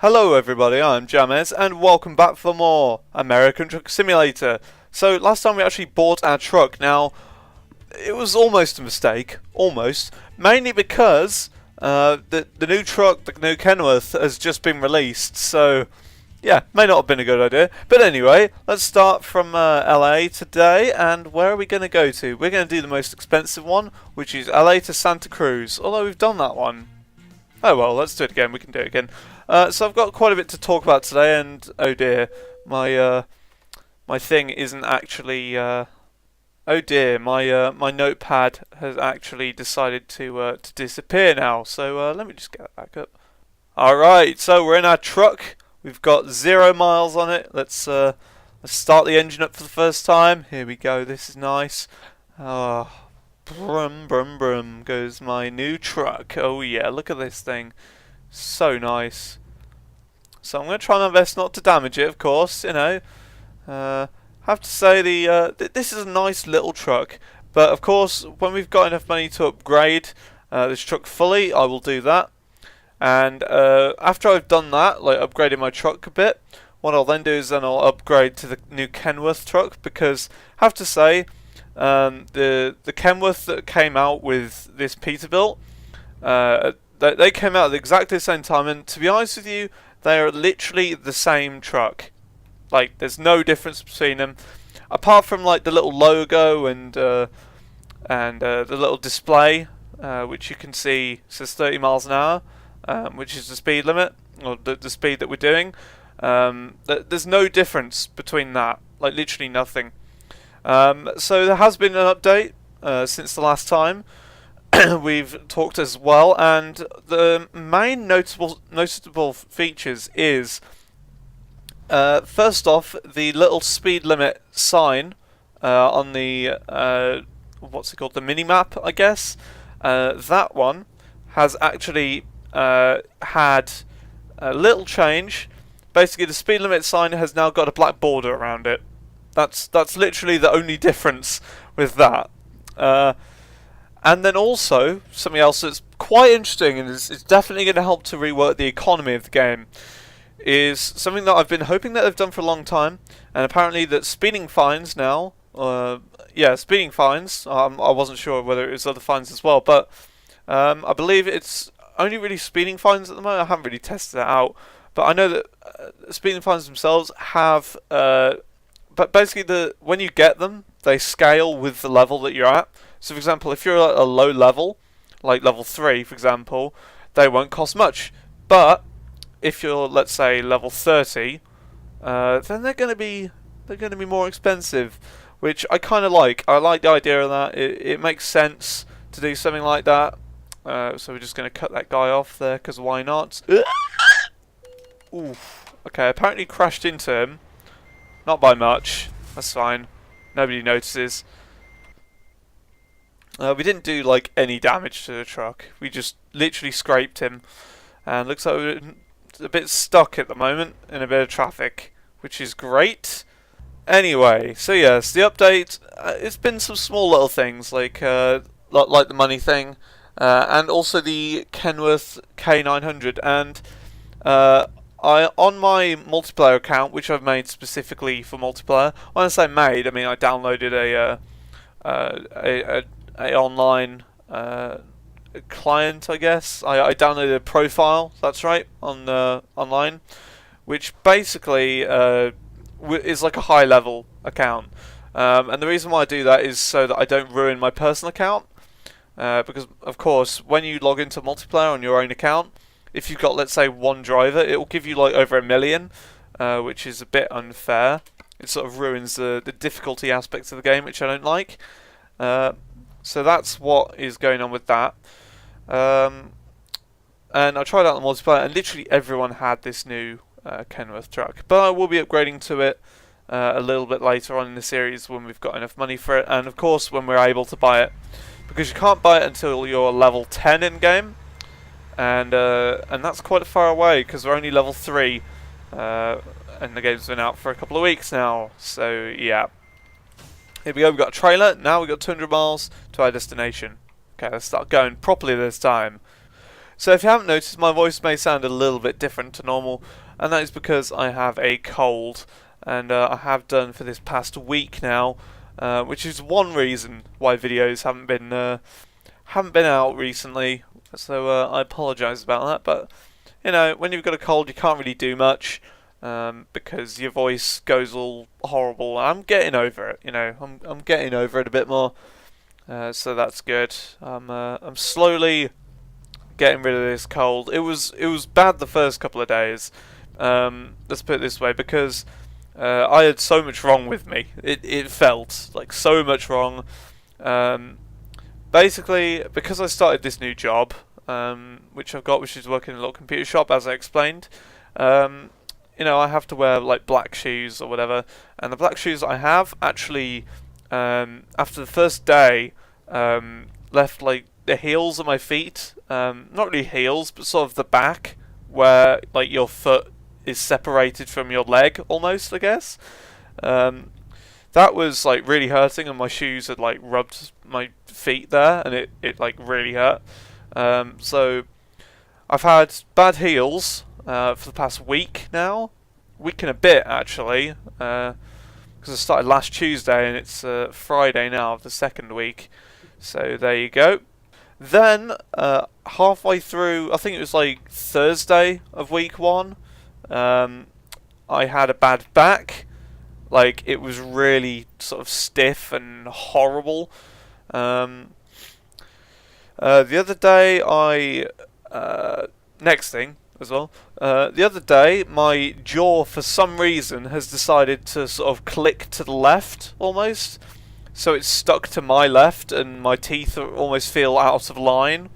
Hello everybody, I'm JamEz and welcome back for more American Truck Simulator. So last time we actually bought our truck. Now, it was almost a mistake, almost, mainly because the new truck, the new Kenworth, has just been released, so yeah, may not have been a good idea. But anyway, let's start from LA today, and where are we going to go to? We're going to do the most expensive one, which is LA to Santa Cruz, although we've done that one. Oh well, let's do it again, we can do it again. So I've got quite a bit to talk about today, and oh dear, my thing isn't actually. Oh dear, my notepad has actually decided to disappear now. So let me just get that back up. All right, so we're in our truck. We've got 0 miles on it. Let's start the engine up for the first time. Here we go. This is nice. Brum brum brum goes my new truck. Oh yeah, look at this thing. So nice. So I'm going to try my best not to damage it, of course, you know. Have to say this is a nice little truck, but of course when we've got enough money to upgrade this truck fully, I will do that. And after I've done that, like upgrading my truck a bit, what I'll then do is I'll upgrade to the new Kenworth truck, because I have to say the Kenworth that came out with this Peterbilt, they came out at exactly the same time, and to be honest with you, they are literally the same truck. Like, there's no difference between them, apart from like the little logo and the little display, which you can see says 30 miles an hour, which is the speed limit, or the speed that we're doing. There's no difference between that, like literally nothing. So there has been an update since the last time we've talked as well, and the main noticeable features is first off, the little speed limit sign on the what's it called, the mini map, I guess. That one has actually had a little change. Basically, the speed limit sign has now got a black border around it. That's literally the only difference with that. And then also, something else that's quite interesting and is definitely going to help to rework the economy of the game, is something that I've been hoping that they've done for a long time, and apparently that speeding fines now, speeding fines, I wasn't sure whether it was other fines as well, but I believe it's only really speeding fines at the moment. I haven't really tested that out, but I know that speeding fines themselves have, but basically when you get them, they scale with the level that you're at. So for example, if you're at a low level, like level 3 for example, they won't cost much, but if you're, let's say, level 30, then they're going to be more expensive, which I kind of like. I like the idea of that. It makes sense to do something like that. So we're just going to cut that guy off there, because why not? Oof. Okay, apparently crashed into him. Not by much. That's fine. Nobody notices. We didn't do like any damage to the truck. We just literally scraped him, and looks like we're a bit stuck at the moment in a bit of traffic, which is great. Anyway, so yes, the update. It's been some small little things like the money thing, and also the Kenworth K900. And on my multiplayer account, which I've made specifically for multiplayer. When I say made, I mean I downloaded a online client, I guess. I downloaded a profile, that's right, on online, which basically is like a high level account, and the reason why I do that is so that I don't ruin my personal account, because of course when you log into multiplayer on your own account, if you've got, let's say, one driver, it will give you like over 1 million, which is a bit unfair. It sort of ruins the difficulty aspects of the game, which I don't like. So that's what is going on with that. And I tried out the multiplayer, and literally everyone had this new Kenworth truck. But I will be upgrading to it a little bit later on in the series when we've got enough money for it, and of course when we're able to buy it, because you can't buy it until you're level 10 in game, and that's quite far away because we're only level 3, and the game's been out for a couple of weeks now. So yeah. Here we go, we've got a trailer, now we've got 200 miles to our destination. Okay, let's start going properly this time. So if you haven't noticed, my voice may sound a little bit different to normal, and that is because I have a cold, and I have done for this past week now, which is one reason why videos haven't been out recently. So I apologise about that, but you know, when you've got a cold, you can't really do much. Because your voice goes all horrible. I'm getting over it, you know. I'm getting over it a bit more, so that's good. I'm slowly getting rid of this cold. It was bad the first couple of days. Let's put it this way, because I had so much wrong with me. It felt like so much wrong. Basically, because I started this new job, which I've got, which is working in a little computer shop, as I explained. You know, I have to wear like black shoes or whatever, and the black shoes I have actually, after the first day, left like the heels of my feet, not really heels, but sort of the back, where like your foot is separated from your leg, almost, I guess. That was like really hurting, and my shoes had like rubbed my feet there, and it like really hurt. So I've had bad heels for the past week now, week and a bit actually, because I started last Tuesday and it's Friday now of the second week. So there you go. Then halfway through, I think it was like Thursday of week one, I had a bad back. Like, it was really sort of stiff and horrible. The other day next thing as well, the other day my jaw for some reason has decided to sort of click to the left almost. So it's stuck to my left and my teeth almost feel out of line.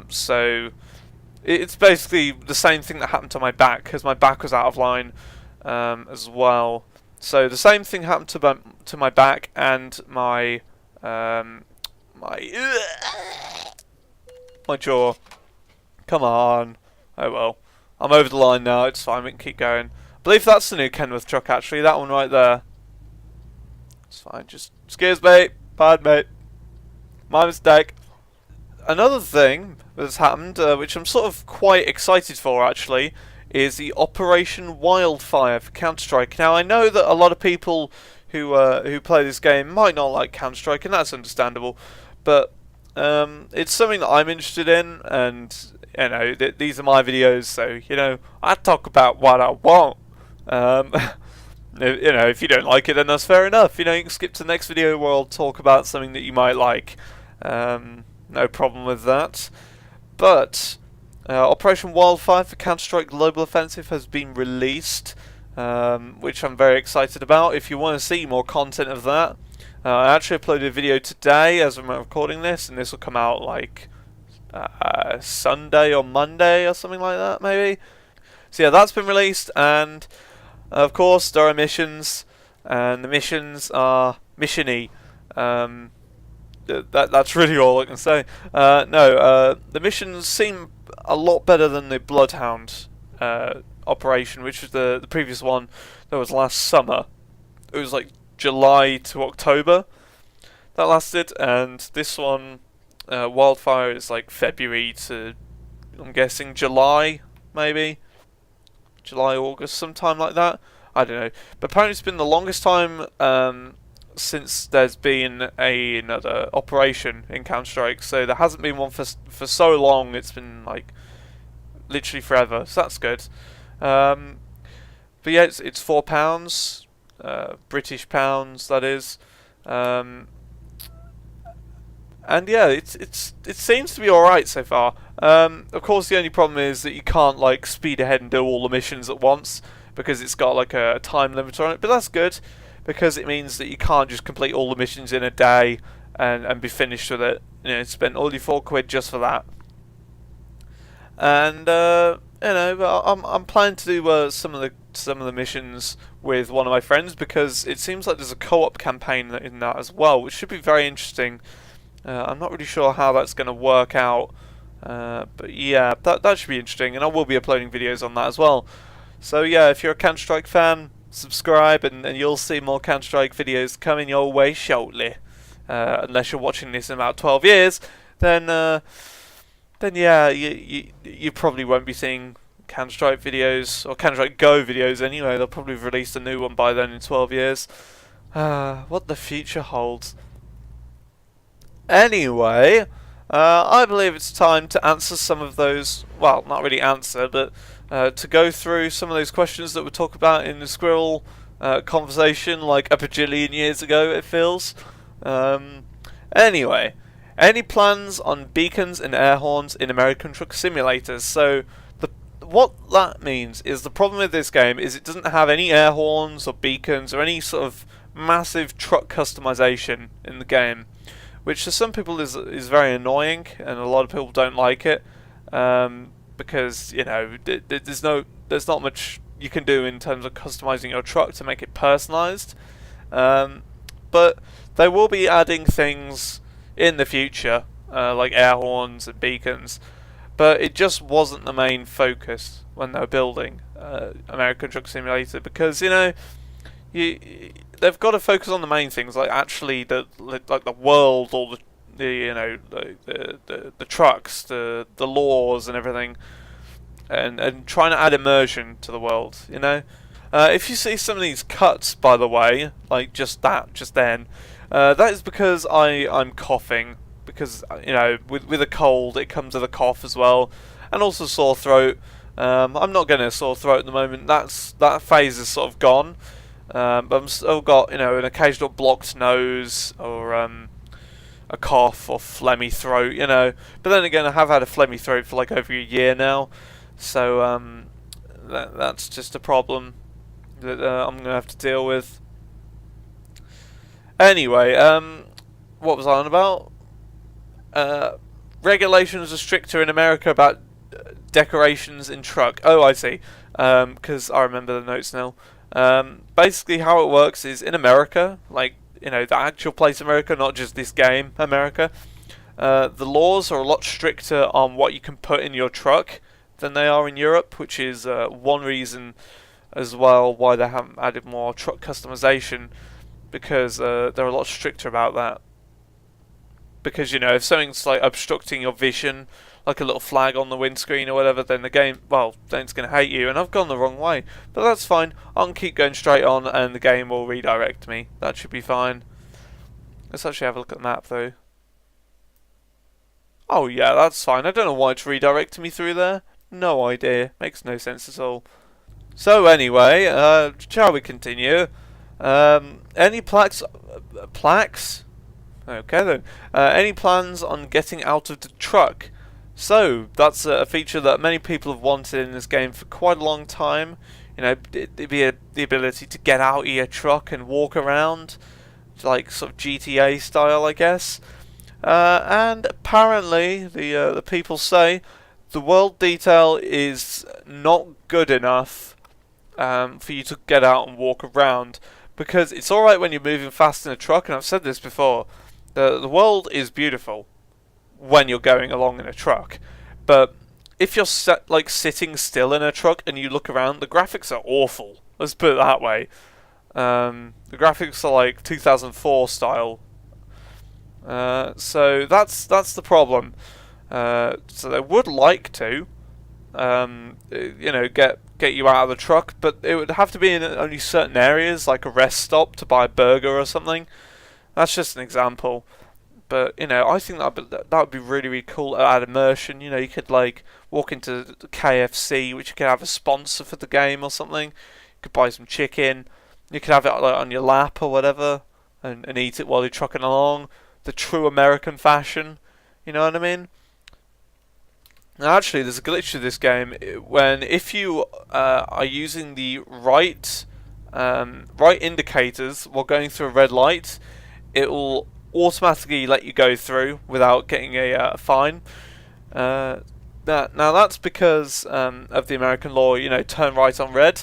So it's basically the same thing that happened to my back, because my back was out of line as well. So the same thing happened to my back and my jaw. Come on. Oh well. I'm over the line now, it's fine, we can keep going. I believe that's the new Kenworth truck actually, that one right there. It's fine, just excuse me, pardon me. My mistake. Another thing that's happened, which I'm sort of quite excited for actually, is the Operation Wildfire for Counter-Strike. Now I know that a lot of people who play this game might not like Counter-Strike, and that's understandable, but it's something that I'm interested in, and you know, these are my videos, so you know, I talk about what I want. You know, if you don't like it, then that's fair enough. You know, you can skip to the next video where I'll talk about something that you might like. No problem with that. But Operation Wildfire for Counter-Strike Global Offensive has been released, which I'm very excited about. If you want to see more content of that, I actually uploaded a video today as I'm recording this, and this will come out like Sunday or Monday or something like that, maybe. So yeah, that's been released, and of course there are missions, and the missions are missiony. That's really all I can say. The missions seem a lot better than the Bloodhound operation, which was the previous one that was last summer. It was like July to October that lasted, and this one, Wildfire, is like February to, I'm guessing, July, maybe? July, August, sometime like that. I don't know. But apparently it's been the longest time since there's been another operation in Counter-Strike. So there hasn't been one for so long. It's been like literally forever. So that's good. But yeah, it's £4, British pounds, that is. And yeah, it seems to be alright so far. Of course, the only problem is that you can't like speed ahead and do all the missions at once, because it's got like a time limit on it. But that's good, because it means that you can't just complete all the missions in a day and be finished with it. You know, spend all your £4 just for that. And you know, I'm planning to do some of the missions with one of my friends, because it seems like there's a co-op campaign in that as well, which should be very interesting. I'm not really sure how that's going to work out, but yeah, that should be interesting, and I will be uploading videos on that as well. So yeah, if you're a Counter-Strike fan, subscribe, and you'll see more Counter-Strike videos coming your way shortly. Unless you're watching this in about 12 years, then then yeah, you probably won't be seeing Counter-Strike videos, or Counter-Strike Go videos anyway. They'll probably have released a new one by then in 12 years. What the future holds. Anyway, I believe it's time to answer some of those, well, not really answer, but to go through some of those questions that we talked about in the Squirrel conversation like a bajillion years ago, it feels. Anyway, any plans on beacons and air horns in American Truck Simulators? So, what that means is the problem with this game is it doesn't have any air horns or beacons or any sort of massive truck customization in the game, which to some people is very annoying, and a lot of people don't like it, because you know there's not much you can do in terms of customizing your truck to make it personalized. But they will be adding things in the future, like air horns and beacons, but it just wasn't the main focus when they were building American Truck Simulator, because you know they've got to focus on the main things, like actually the world, or the you know the trucks, the laws and everything, and trying to add immersion to the world. You know, if you see some of these cuts, by the way, like just then, that is because I'm coughing, because you know with a cold it comes with a cough as well, and also sore throat. I'm not getting a sore throat at the moment. That phase is sort of gone. But I've still got, you know, an occasional blocked nose, or a cough or phlegmy throat, you know. But then again, I have had a phlegmy throat for like over a year now, so that's just a problem that I'm gonna have to deal with. Anyway, what was I on about? Regulations are stricter in America about decorations in truck. Oh, I see. Because I remember the notes now. Basically how it works is in America, like, you know, the actual place America, not just this game America, the laws are a lot stricter on what you can put in your truck than they are in Europe, which is one reason as well why they haven't added more truck customization, because they're a lot stricter about that. Because, you know, if something's like obstructing your vision, like a little flag on the windscreen or whatever, then the game, well, then it's going to hate you. And I've gone the wrong way, but that's fine. I can keep going straight on and the game will redirect me. That should be fine. Let's actually have a look at the map though. Oh yeah, that's fine. I don't know why it's redirecting me through there. No idea. Makes no sense at all. So anyway, shall we continue? Any plaques? Plaques? Okay then. Any plans on getting out of the truck? So, that's a feature that many people have wanted in this game for quite a long time. You know, the ability to get out of your truck and walk around, like sort of GTA style, I guess. And apparently, the people say the world detail is not good enough for you to get out and walk around. Because it's alright when you're moving fast in a truck, and I've said this before, the world is beautiful when you're going along in a truck, but if you're sitting still in a truck and you look around, the graphics are awful. Let's put it that way. The graphics are like 2004 style, so that's the problem. So they would like to, you know, get you out of the truck, but it would have to be in only certain areas, like a rest stop to buy a burger or something. That's just an example. But, you know, I think that would be really, really cool to add immersion. You know, you could, like, walk into KFC, which you could have a sponsor for the game or something. You could buy some chicken. You could have it like, on your lap or whatever, and eat it while you're trucking along. The true American fashion. You know what I mean? Now, actually, there's a glitch to this game when if you are using the right indicators while going through a red light, it will automatically let you go through without getting a fine. Now that's because of the American law, you know, turn right on red.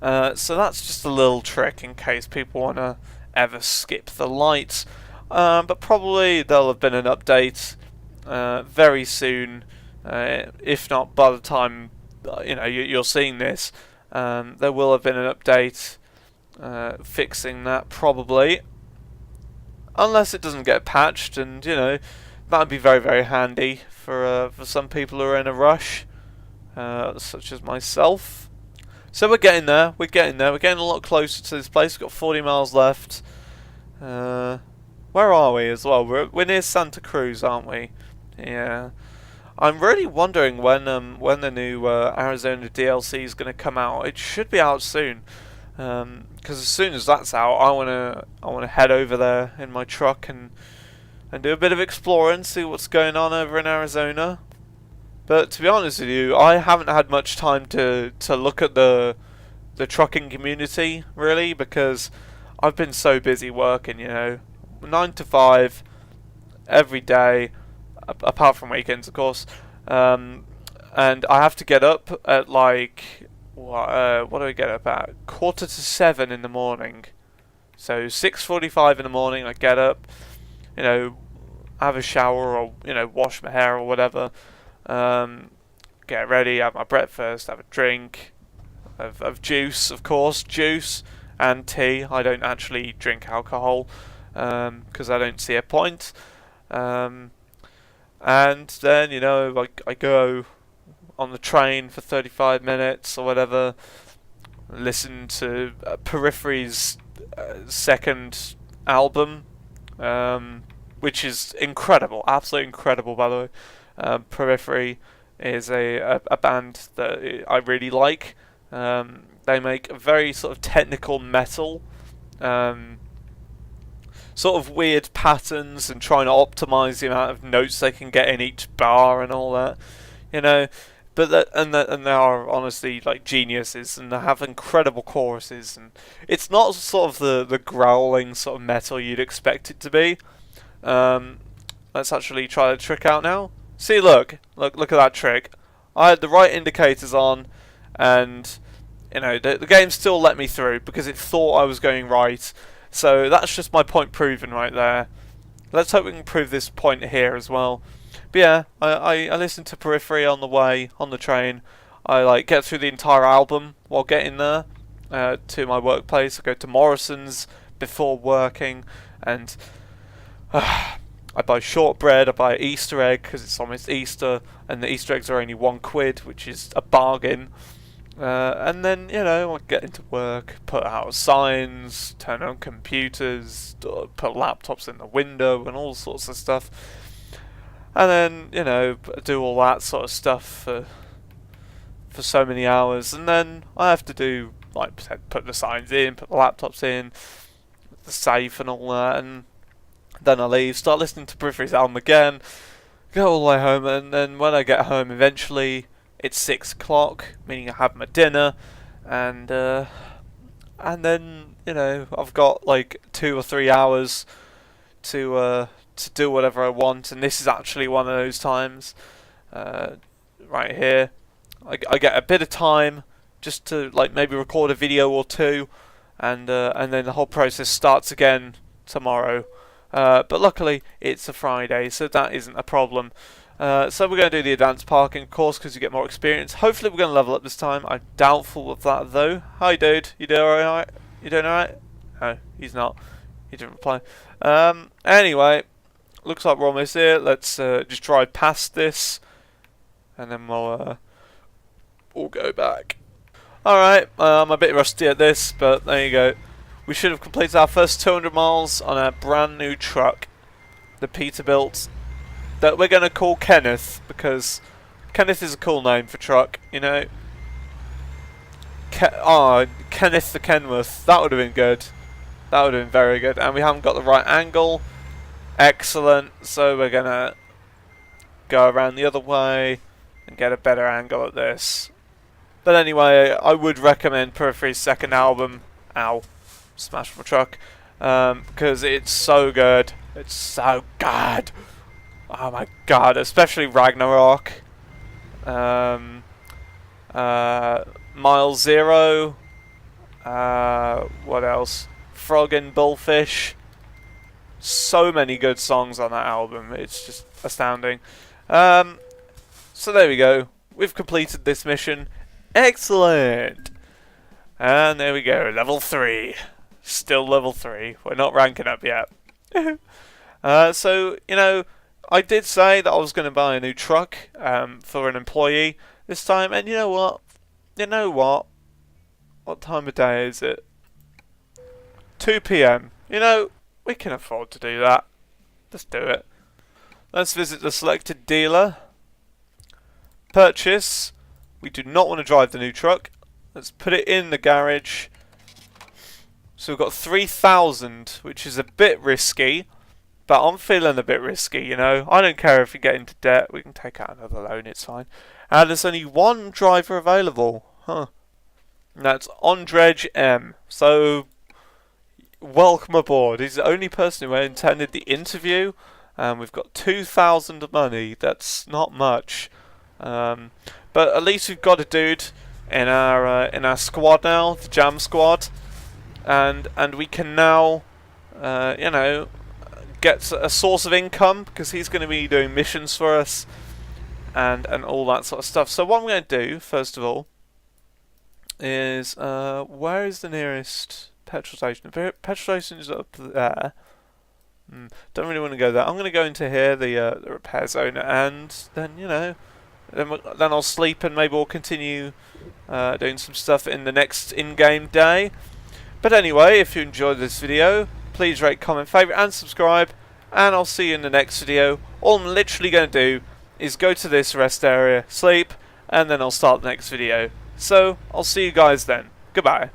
So that's just a little trick in case people want to ever skip the lights. But probably there'll have been an update very soon, if not by the time you know you're seeing this. There will have been an update fixing that, probably. Unless it doesn't get patched, and you know that'd be very, very handy for some people who are in a rush, such as myself. So we're getting there. We're getting there. We're getting a lot closer to this place. We've got 40 miles left. Where are we as well? We're near Santa Cruz, aren't we? Yeah. I'm really wondering when the new Arizona DLC is going to come out. It should be out soon. Because as soon as that's out, I wanna head over there in my truck and do a bit of exploring, see what's going on over in Arizona. But to be honest with you, I haven't had much time to look at the trucking community really, because I've been so busy working. 9 to 5 every day, apart from weekends, of course. And I have to get up at like. What do I get up at? 6:45 in the morning. So 6:45 in the morning I get up, have a shower or, wash my hair or whatever, get ready, have my breakfast, have a drink of juice, of course, juice and tea. I don't actually drink alcohol, because I don't see a point. And then, I go on the train for 35 minutes or whatever, listen to Periphery's second album, which is incredible, absolutely incredible, by the way. Periphery is a band that I really like. They make very sort of technical metal, sort of weird patterns, and trying to optimize the amount of notes they can get in each bar and all that, But they are honestly like geniuses, and they have incredible choruses, and it's not sort of the growling sort of metal you'd expect it to be. Let's actually try the trick out now. See, look at that trick. I had the right indicators on, and the game still let me through because it thought I was going right. So that's just my point proven right there. Let's hope we can prove this point here as well. But yeah, I listened to Periphery on the way, on the train. I get through the entire album while getting there to my workplace. I go to Morrison's before working, and I buy shortbread, I buy Easter egg because it's almost Easter, and the Easter eggs are only £1, which is a bargain. And then, I get into work, put out signs, turn on computers, put laptops in the window, and all sorts of stuff. And then, do all that sort of stuff for so many hours. And then I have to do, like I said, put the signs in, put the laptops in, the safe and all that. And then I leave, start listening to Periphery's album again, go all the way home. And then when I get home, eventually, it's 6 o'clock, meaning I have my dinner. And then, I've got like 2 or 3 hours to do whatever I want, and this is actually one of those times, right here. I get a bit of time just to maybe record a video or two, and then the whole process starts again tomorrow. But luckily it's a Friday, so that isn't a problem. So we're going to do the advanced parking course because you get more experience. Hopefully we're going to level up this time. I'm doubtful of that though. Hi dude, you doing alright? You doing alright? No, he's not. He didn't reply. Anyway, looks like we're almost here. Let's just drive past this, and then we'll go back. Alright, I'm a bit rusty at this, but there you go. We should have completed our first 200 miles on a brand new truck, the Peterbilt, that we're going to call Kenneth, because Kenneth is a cool name for truck, Kenneth the Kenworth. That would have been good. That would have been very good. And we haven't got the right angle. Excellent. So we're going to go around the other way and get a better angle at this. But anyway, I would recommend Periphery's second album. Ow. Smashed my truck. Because it's so good. It's so good. Oh my god. Especially Ragnarok. Mile Zero. What else? Frog and Bullfish. So many good songs on that album. It's just astounding. So there we go. We've completed this mission. Excellent. And there we go. Level 3. Still level 3. We're not ranking up yet. So, I did say that I was going to buy a new truck for an employee this time, and you know what? You know what? What time of day is it? 2 PM. You know, we can afford to do that. Let's do it. Let's visit the selected dealer. Purchase. We do not want to drive the new truck. Let's put it in the garage. So we've got 3,000, which is a bit risky. But I'm feeling a bit risky, you know. I don't care if we get into debt. We can take out another loan, it's fine. And there's only one driver available. Huh. And that's Ondrej M. So, welcome aboard. He's the only person who attended the interview. We've got 2,000 of money. That's not much. But at least we've got a dude in our squad now, the Jam squad. And we can now, you know, get a source of income, because he's going to be doing missions for us and all that sort of stuff. So what I'm going to do, first of all, is where is the nearest petrol station? The petrol station is up there. Don't really want to go there. I'm going to go into here, the repair zone, and then, you know, then I'll sleep, and maybe we'll continue doing some stuff in the next in-game day. But anyway, if you enjoyed this video, please rate, comment, favourite and subscribe, and I'll see you in the next video. All I'm literally going to do is go to this rest area, sleep, and then I'll start the next video. So, I'll see you guys then. Goodbye.